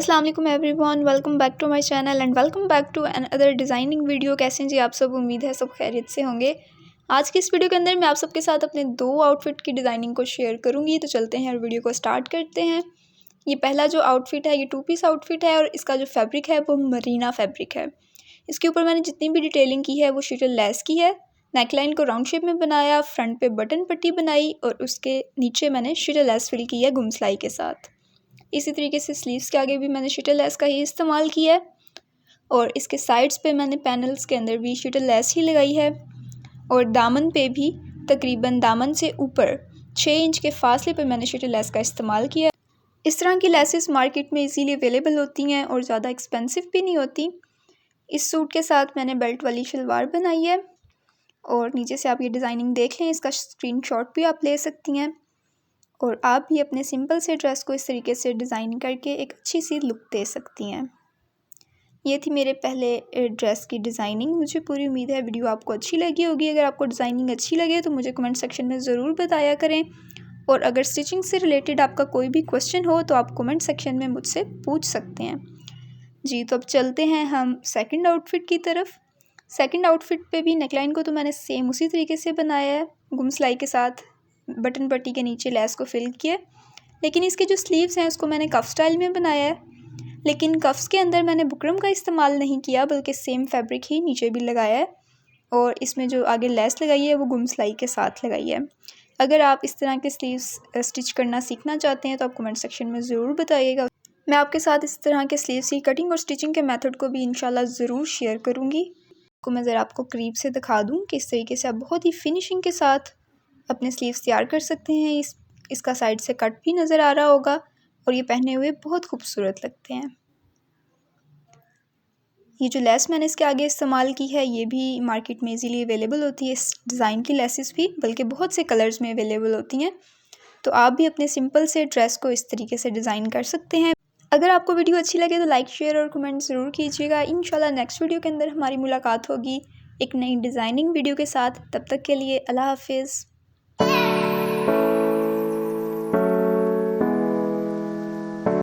अस्सलाम वालेकुम everyone, welcome back to my channel and welcome back to another designing video. कैसे हैं जी आप सब? उम्मीद है सब खैरियत से होंगे। आज की इस वीडियो के अंदर मैं आप सबके साथ अपने 2 आउटफिट की डिज़ाइनिंग को शेयर करूंगी। तो चलते हैं और वीडियो को स्टार्ट करते हैं। ये पहला जो आउटफिट है ये 2 पीस आउटफिट है और इसका जो फैब्रिक है वो मरीना फैब्रिक है। इसके ऊपर मैंने जितनी भी डिटेलिंग की है वो शीटल लेस की है। नेकलाइन को राउंड शेप में बनाया, फ्रंट पे बटन पट्टी बनाई और उसके नीचे मैंने शीटल लेस फिल की है गुमसलाई के साथ। इसी तरीके से स्लीव्स के आगे भी मैंने शीटल लेस का ही इस्तेमाल किया है और इसके साइड्स पे मैंने पैनल्स के अंदर भी शीटल लेस ही लगाई है और दामन पे भी तकरीबन दामन से ऊपर 6 इंच के फासले पे मैंने शीटल लेस का इस्तेमाल किया है। इस तरह की लेसेस मार्केट में इजीली अवेलेबल होती हैं और ज़्यादा एक्सपेंसिव भी नहीं होती। इस सूट के साथ मैंने बेल्ट वाली शलवार बनाई है और नीचे से आप ये डिज़ाइनिंग देख लें, इसका स्क्रीनशॉट भी आप ले सकती हैं और आप भी अपने सिंपल से ड्रेस को इस तरीके से डिज़ाइन करके एक अच्छी सी लुक दे सकती हैं। ये थी मेरे पहले ड्रेस की डिज़ाइनिंग। मुझे पूरी उम्मीद है वीडियो आपको अच्छी लगी होगी। अगर आपको डिज़ाइनिंग अच्छी लगे तो मुझे कमेंट सेक्शन में ज़रूर बताया करें और अगर स्टिचिंग से रिलेटेड आपका कोई भी क्वेश्चन हो तो आप कमेंट सेक्शन में मुझसे पूछ सकते हैं जी। तो अब चलते हैं हम सेकंड आउटफिट की तरफ। सेकंड आउटफिट पे भी नेकलाइन को तो मैंने सेम उसी तरीके से बनाया है, गुमसलाई के साथ बटन पट्टी के नीचे लेस को फिल किया, लेकिन इसके जो स्लीव्स हैं उसको मैंने कफ स्टाइल में बनाया है। लेकिन कफ्स के अंदर मैंने बुकरम का इस्तेमाल नहीं किया बल्कि सेम फैब्रिक ही नीचे भी लगाया है और इसमें जो आगे लेस लगाई है वो गुमसलाई के साथ लगाई है। अगर आप इस तरह के स्लीव्स स्टिच करना सीखना चाहते हैं तो आप कमेंट सेक्शन में ज़रूर बताइएगा। मैं आपके साथ इस तरह के स्लीव्स की कटिंग और स्टिचिंग के मेथड को भी इंशाल्लाह ज़रूर शेयर करूँगी। को मैं ज़रा आपको करीब से दिखा दूँ कि इस तरीके से आप बहुत ही फिनिशिंग के साथ अपने स्लीव्स तैयार कर सकते हैं। इसका साइड से कट भी नज़र आ रहा होगा और ये पहने हुए बहुत खूबसूरत लगते हैं। ये जो लेस मैंने इसके आगे इस्तेमाल की है ये भी मार्केट में इजीली अवेलेबल होती है। इस डिज़ाइन की लेसेस भी बल्कि बहुत से कलर्स में अवेलेबल होती हैं। तो आप भी अपने सिंपल से ड्रेस को इस तरीके से डिज़ाइन कर सकते हैं। अगर आपको वीडियो अच्छी लगे तो लाइक शेयर और कमेंट ज़रूर कीजिएगा। इंशाल्लाह नेक्स्ट वीडियो के अंदर हमारी मुलाकात होगी एक नई डिज़ाइनिंग वीडियो के साथ। तब तक के लिए अल्लाह हाफिज़।